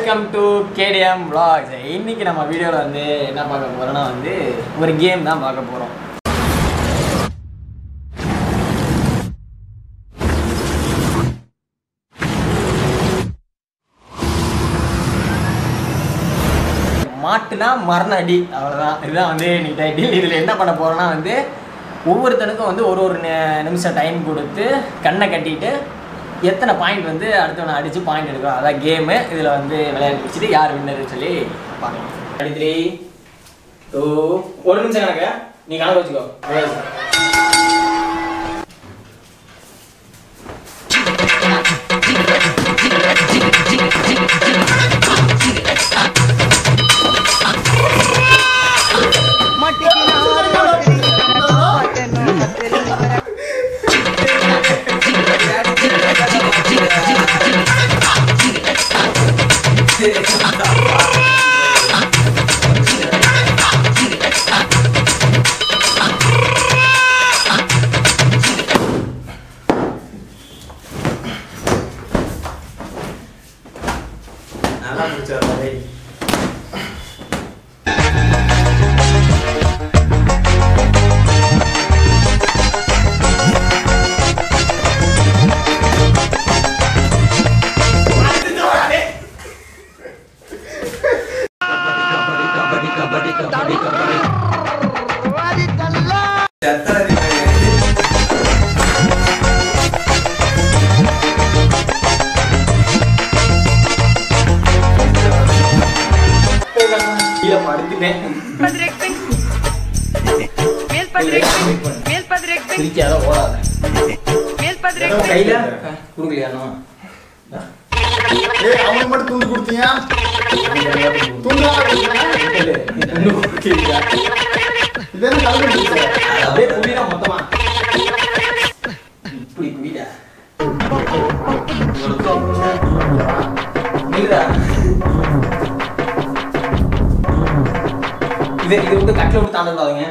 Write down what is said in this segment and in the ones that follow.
Welcome to KDM vlogs. இன்னைக்கு நம்ம வீடியோல வந்து என்ன பார்க்க போறோம்னா வந்து ஒரு கேம் தான் பார்க்க போறோம். மாட்டுனா மரண அடி அவ்வளவுதான். இதுதான் வந்து இன்னைக்கு டைட்டில். இதுல என்ன பண்ண போறோம்னா வந்து ஒவ்வொருத்தனுக்கும் வந்து ஒரு நிமிஷம் டைம் கொடுத்து கண்ணை கட்டிட்டு எத்தனை பாயிண்ட் வந்து அடுத்தவனை அடித்து பாயிண்ட் எடுக்கும். அதான் கேமு. இதில் வந்து விளையாடி வச்சுட்டு யார் வின்னர்னு சொல்லி பார்க்கலாம். 3 2 1 நிமிஷம் கணக்கு நீ கணக்கு வச்சுக்கோ. இது வந்து கட்டில விட்டு தாண்டக்கூடாதுங்க.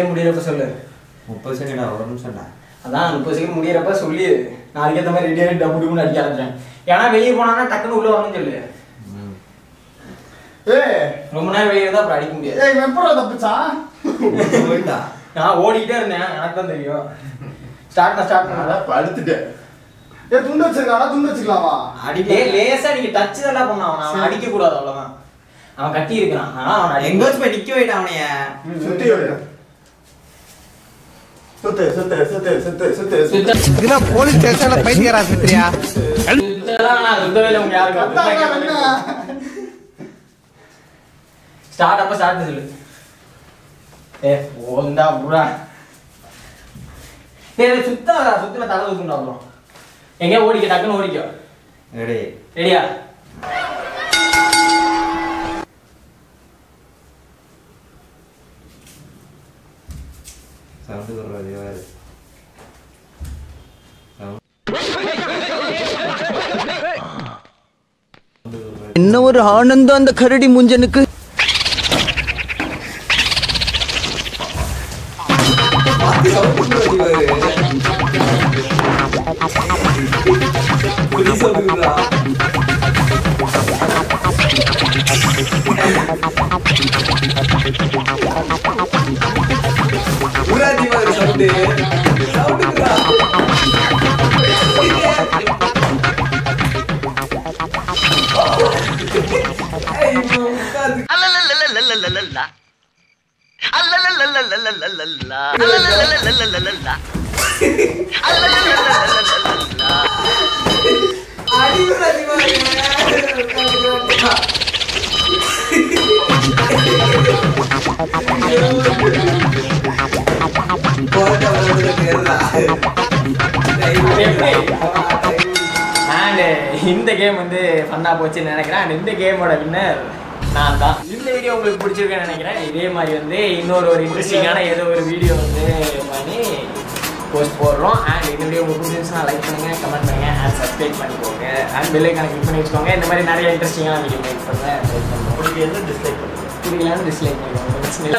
முடியறப்ப சொல்லு. 30 செகண்டா? ஒரு நிமிஷம்டா. அதான் 30 செகண்ட் முடியறப்ப சொல்லி நாளைக்கு ஏற்ற மாதிரி ரெடியாக டப்பு டப்புன்னு அடிக்க ஆரம்பிச்சேன். ஏன்னா வெளியே போனான்னா டக்குன்னு உள்ள வரணும்னு சொல்லு. ரொம்ப நேரம் வெளியே இருந்தா அப்புறம் அடிக்க முடியாது. நான் ஓடிக்கிட்டே இருந்தேன், எனக்கு தான் தெரியும். ஸ்டார்ட் பண்ண படுத்துட்டேன். துண்டு வச்சிருக்கலாமா? அடிக்கே லேசா நீங்க டச் தான் பண்ண. அவன் அடிக்க கூடாது, அவ்வளவுதான். அவன் கட்டி இருக்கிறான். ஆனா அவன் எங்கேயாச்சும் போய் நிக்க வைட்டான். அவனைய சுத்தி போலீஸ் ஸ்டேஷன்ல பைத்தியரா சுத்தியா? ஸ்டார்ட் அப்ப ஸ்டார்ட் சொல்லு. ஓந்தா புரா சுத்தின தலை ஊத்துண்டா. அப்புறம் எங்கேயா ஓடிக்க, டக்குன்னு ஓடிக்க. ரெடியா? சவுண்ட் வர்றது வேறு. என்ன ஒரு ஆனந்தம் அந்த கரடி முஞ்சனுக்கு. இந்த கேம் வந்து ஃபன்னா போச்சுன்னு நினைக்கிறேன். அண்ட் இந்த கேமோட வின்னர் நான் தான். இந்த வீடியோ உங்களுக்கு பிடிச்சிருக்கேன்னு நினைக்கிறேன். இதே மாதிரி வந்து இன்னொரு இன்ட்ரெஸ்டிங்கான ஏதோ ஒரு வீடியோ வந்து பண்ணி போஸ்ட் போடுறோம். அண்ட் இந்த வீடியோ உங்களுக்கு பிடிச்சிருந்துச்சுன்னா லைக் பண்ணுங்க, கமெண்ட் பண்ணுங்க, அண்ட் சப்ஸ்கிரைப் பண்ணிக்கோங்க. அண்ட் பெல் ஐகானை கிளிக் பண்ணி வச்சுக்கோங்க. இந்த மாதிரி நிறைய இன்ட்ரெஸ்டிங்கான வீடியோ மேக் பண்ணுவேன். டிஸ்லைக் பண்ணுங்க, புரியலன்னு டிஸ்லைக் பண்ணிக்கோங்க.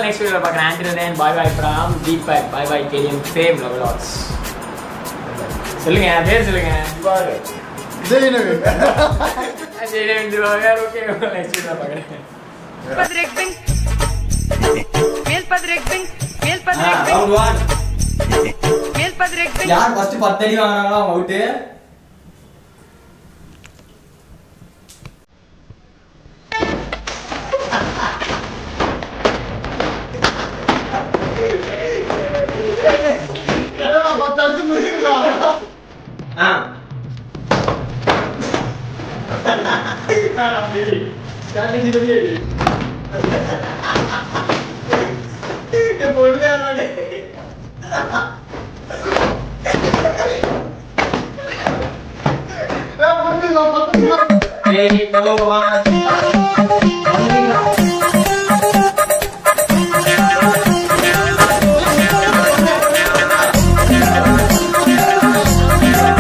நெக்ஸ்ட் வீடியோவில் பார்க்குறேன். Until then, bye bye from Deepak, bye bye KDM Fame Vlogs. சொல்லுங்க, பேர் சொல்லுங்க. ஜெயநவீன். ஜெயநவீன் திவாகர். ஓகே, நெக்ஸ்ட் வீடியோவில் பார்க்குறேன். யார் ஃபர்ஸ்ட் 10 அடி வாங்குறாங்களோ அவங்க அவுட்டு. Hey, hello,